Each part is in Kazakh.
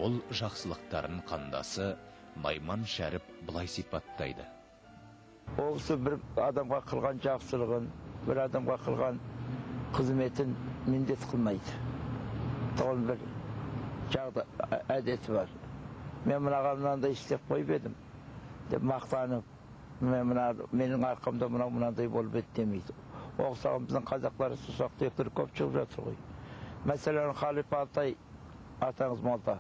Ол жақсылықтарын қандасы Найман Шәріп былай сипаттайды. Осы бір адамға қылған жақсылығын, бір адамға қылған қызметін міндет қылмайды. Тоғын бір жағда әдеті бар. Мен мынаған істеп қойып едім деп мақтанып, менің арқамда мынандай болып еді демейді. Оғысаған біздің қазақтары сұсақ тектір көп шығып жатыр ғой. Мәселен, Халифа Алтай атаңыз молда.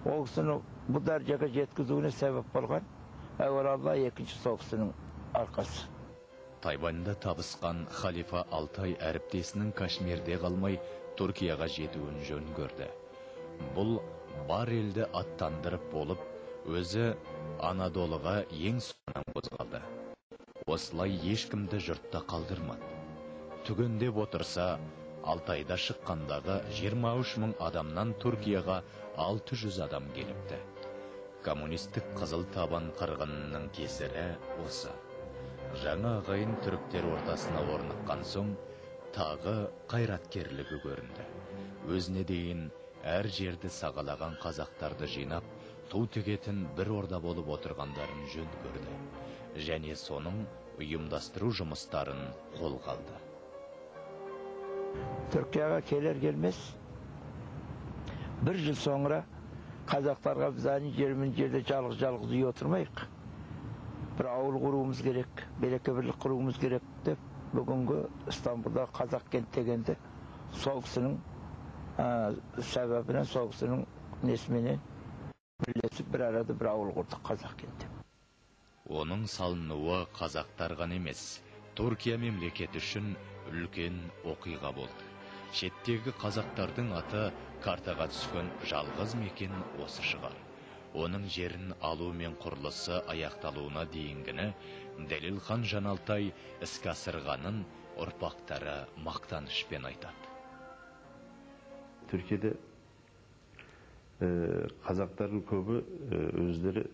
Ол кісіні бұл дәрежеге жеткізуіне себеп болған әуел Алла, екінші сол кісінің арқасы. Тайваньда табысқан Халифа Алтай әріптесінің Кашмирде қалмай Түркияға жетуін жөн көрді. Бұл бар елді аттандырып болып, өзі Анадолыға ең соңынан қозғалды. Осылай ешкімді жұртта қалдырмады. Түгендеп отырса, Алтайда шыққандағы 23 мың адамнан Түркияға 600 адам келіпті. Коммунистік қызыл табан қырғынының кесірі осы. Жаңа ағайын түріктер ортасына орныққан соң, тағы қайраткерлігі көрінді. Өзіне дейін әр жерді сағалаған қазақтарды жинап, ту тігетін бір орда болып отырғандарын жөн көрді. Және соның ұйымдастыру жұмыстарын қолға алды. Түркияға келер келмес, бір жыл соңыра қазақтарға біз жермен жерде жалғыз үй отырмайық. Бір ауыл құруымыз керек, береке бірлік құруымыз керек деп, бүгінгі Стамбулда қазақ кент дегенде сол кісінің сәбәбінен, сол кісінің несіменен бірлесіп бір арада бір ауыл құрдық қазақ кенті. Оның салынуы қазақтар ғана емес, Түркия мемлекеті үшін үлкен оқиға болды. Шеттегі қазақтардың аты картаға түскен жалғыз мекен осы шығар. Оның жерін алу мен құрылысы аяқталуына дейінгіні Дәлелхан Жаналтай іске асырғанын ұрпақтары мақтанышпен айтады. Түркияда қазақтардың көбі өздері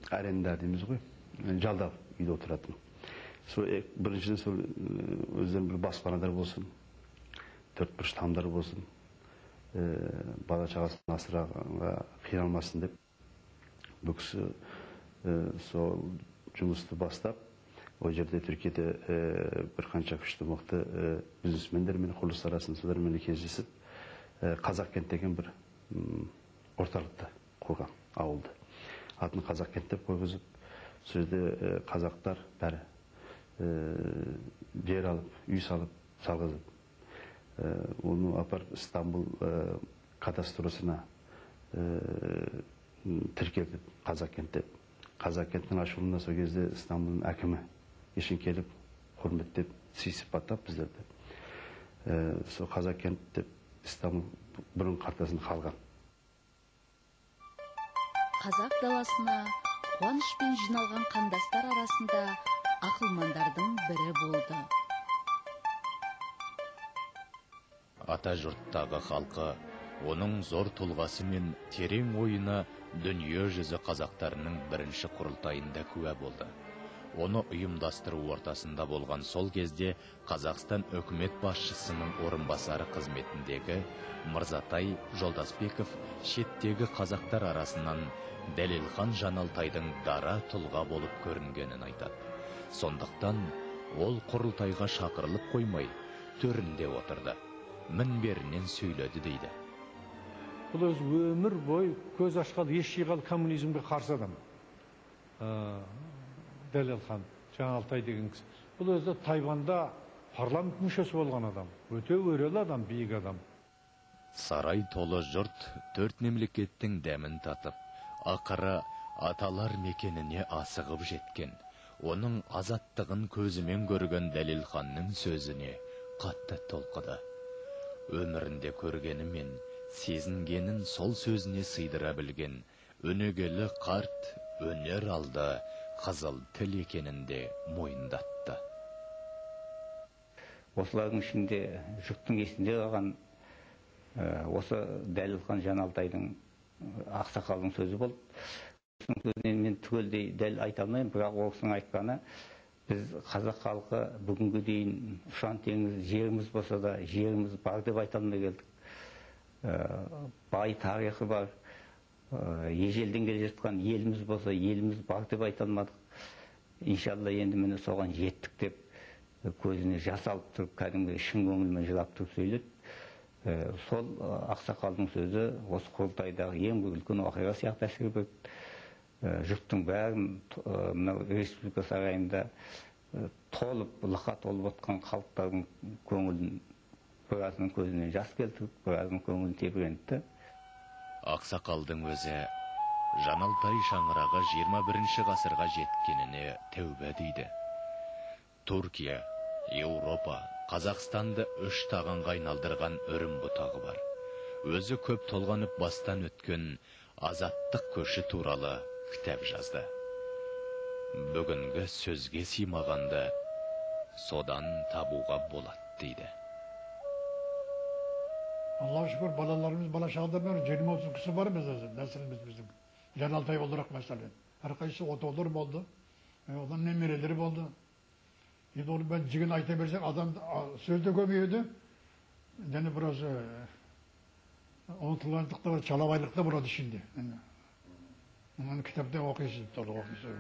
аренда дейміз ғой, жалдап үйде отыратын. Біріншіден сол өздерін бір баспанадар болсын, төрт бұрыш тамдар болсын, бала шағасын асырауға қиналмасын деп, бұл кісі сол жұмысты бастап, ол жерде Түркияда бір қанша күшті мықты бизнесмендер мен құрылыс арасында солармен кездесіп, Қазақ кент деген бір орталықты қойған ауылды. Атын Қазақ кент деп қойғызып, сол жерде қазақтар бәрі жер алып, үй салып, салғызып, оны апарып Стамбул кадастросына тіркелді Қазақ кент деп. Қазақ кенттің ашылуына сол кезде Стамбулдың әкімі ешін келіп, құрметтеп, сый сипаттап біздерді. Сол Қазақ кент деп Стамбул бұрын картасын қалған. Қазақ даласына қуанышпен жиналған қандастар арасында ақылмандардың бірі болды. Ата жұрттағы халқы, оның зор тұлғасы мен терең ойына дүние жүзі қазақтарының бірінші құрылтайында куә болды. Оны ұйымдастыру ортасында болған сол кезде Қазақстан өкімет басшысының орынбасары қызметіндегі Мырзатай Жолдасбеков шеттегі қазақтар арасынан Дәлелхан Жаналтайдың дара тұлға болып көрінгенін айтады. Сондықтан ол құрылтайға шақырылып қоймай, төрінде отырды, мінберінен сөйледі дейді. Бұл өз өмір бой көз ашқалы, еш жиғалы коммунизмге қарсы адам. Дәлелхан Жаналтай деген кісі. Бұл өзі Тайванда парламент мүшесі болған адам. Өте өрелі адам, биік адам. Сарай толы жұрт төрт мемлекеттің дәмін татып, ақыры аталар мекеніне асығып жеткен. Оның азаттығын көзімен көрген Дәлелханның сөзіне қатты толқыды. Өмірінде көргені мен сезінгенін сол сөзіне сыйдыра білген өнегелі қарт өнер алды, қызыл тіл екенінде мойындатты. Осылардың ішінде жұрттың есінде қалған осы Дәлелхан Жаналтайдың ақсақалдың сөзі болды. Осының сөзінен мен түгелдей дәл айта алмаймын, бірақ осының айтқаны, біз қазақ халқы бүгінгі дейін ұшан теңіз жеріміз болса да жеріміз бар деп айта алмай келдік. бай тарихы бар, ежелден келе жатқан еліміз болса, еліміз бар деп айта алмадық. Иншалла енді міне соған жеттік деп көзіне жас алып тұрып, кәдімгі шын көңілмен жылап тұрып сөйледі. Сол ақсақалдың сөзі осы құрылтайдағы ең бір үлкен оқиға сияқты әсер берді. Жұрттың бәрін мынау республика сарайында толып, лықа толып отқан халықтардың көңілін, біразының көзіне жас келтіріп, біразының көңілін тебірентті. Ақсақалдың өзі Жаналтай шаңырағы 21 ғасырға жеткеніне тәубә дейді. Түркия, Еуропа, Қазақстанды үш тағанға айналдырған өрім бұтағы бар. Өзі көп толғанып бастан өткен азаттық көші туралы кітап жазды. Бүгінгі сөзге сыймағанды содан табуға болады дейді. Аллаға шүкір, балаларымыз бала шағында 20-30 кісі бар нәсіліміз біздің. Жаналтай olarak мәселен. Әрқайсысы отаулар болды, одан немерелері болды. Енді оны ben жігін айта берсек, адам сөзді көбейеді, және біраз ұмытылғандықта бар, шалабайлықта болады ішінде. Оны кітапта оқисыз, толық оқисыз.